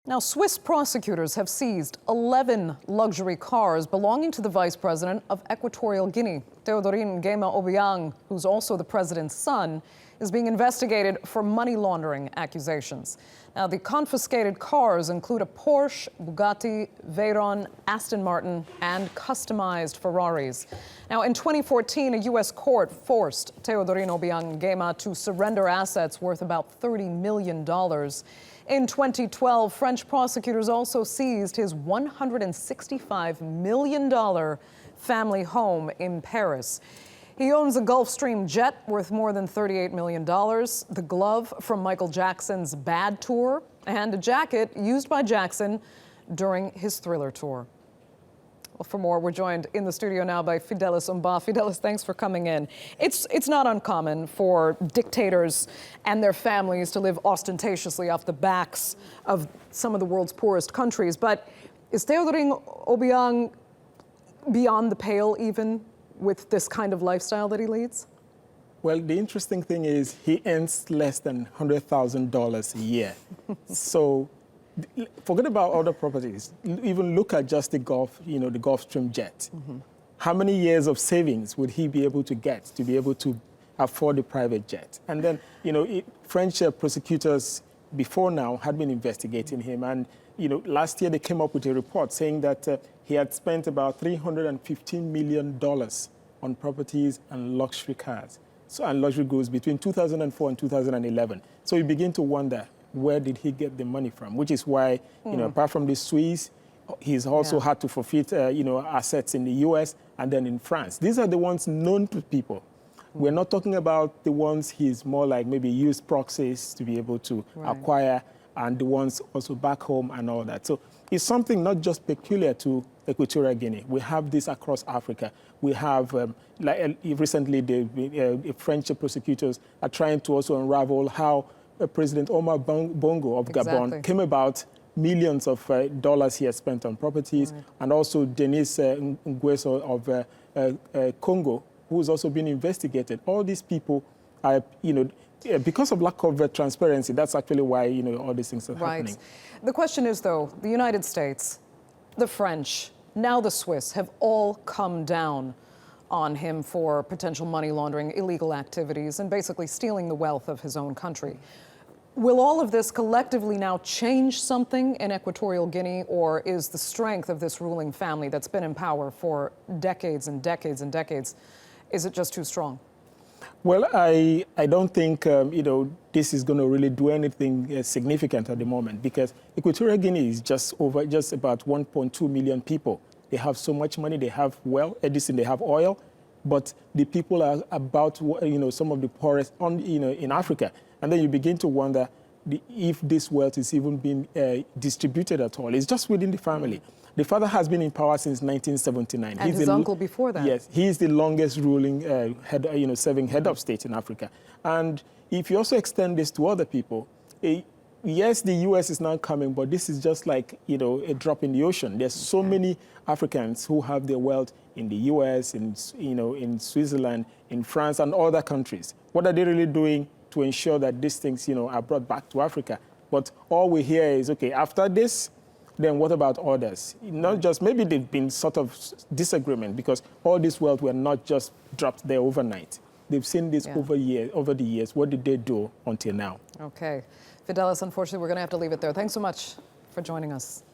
Now, Swiss prosecutors have seized 11 luxury cars belonging to the vice president of Equatorial Guinea. Teodorin Obiang Nguema, who's also the president's son, is being investigated for money laundering accusations. Now, the confiscated cars include a Porsche, Bugatti, Veyron, Aston Martin, and customized Ferraris. Now, in 2014, a U.S. court forced Teodorin Obiang Nguema to surrender assets worth about $30 million. In 2012, French prosecutors also seized his $165 million family home in Paris. He owns a Gulfstream jet worth more than $38 million, the glove from Michael Jackson's Bad Tour, and a jacket used by Jackson during his Thriller tour. Well, for more, we're joined in the studio now by Fidelis Umba. Fidelis, thanks for coming in. It's not uncommon for dictators and their families to live ostentatiously off the backs of some of the world's poorest countries, but is Teodorin Obiang beyond the pale even with this kind of lifestyle that he leads? Well, the interesting thing is he earns less than $100,000 a year. So forget about other properties. Even look at just the the Gulfstream jet. How many years of savings would he be able to get to be able to afford the private jet? And then, French prosecutors before now had been investigating him. And, last year they came up with a report saying that he had spent about $315 million on properties and luxury cars. And luxury goods between 2004 and 2011. So you begin to wonder, where did he get the money from? Which is why, apart from the Swiss, he's also had to forfeit, assets in the U.S. and then in France. These are the ones known to people. We're not talking about the ones he's more like maybe used proxies to be able to acquire, and the ones also back home and all that. So it's something not just peculiar to Equatorial Guinea. We have this across Africa. We have, recently, the French prosecutors are trying to also unravel how President Omar Bongo of Gabon came about, millions of dollars he has spent on properties, and also Denis Nguesso of Congo, who has also been investigated. All these people are, because of lack of transparency, that's actually why, all these things are happening. The question is, though, the United States, the French, now the Swiss have all come down on him for potential money laundering, illegal activities, and basically stealing the wealth of his own country. Will all of this collectively now change something in Equatorial Guinea, or is the strength of this ruling family that's been in power for decades and decades and decades, is it just too strong? Well, I don't think, this is going to really do anything significant at the moment, because Equatorial Guinea is just about 1.2 million people. They have so much money, they have they have oil, but the people are about, some of the poorest in Africa. And then you begin to wonder if this wealth is even being distributed at all. It's just within the family. The father has been in power since 1979. And his uncle before that. Yes, he is the longest ruling serving head of state in Africa. And if you also extend this to other people, yes, the U.S. is now coming, but this is just like, a drop in the ocean. There's so many Africans who have their wealth in the U.S., in Switzerland, in France, and other countries. What are they really doing to ensure that these things, are brought back to Africa? But all we hear is, okay, after this, then what about others? Not just, maybe they've been sort of disagreement, because all this wealth were not just dropped there overnight. They've seen this over the years. What did they do until now? Okay. Fidelis, unfortunately, we're going to have to leave it there. Thanks so much for joining us.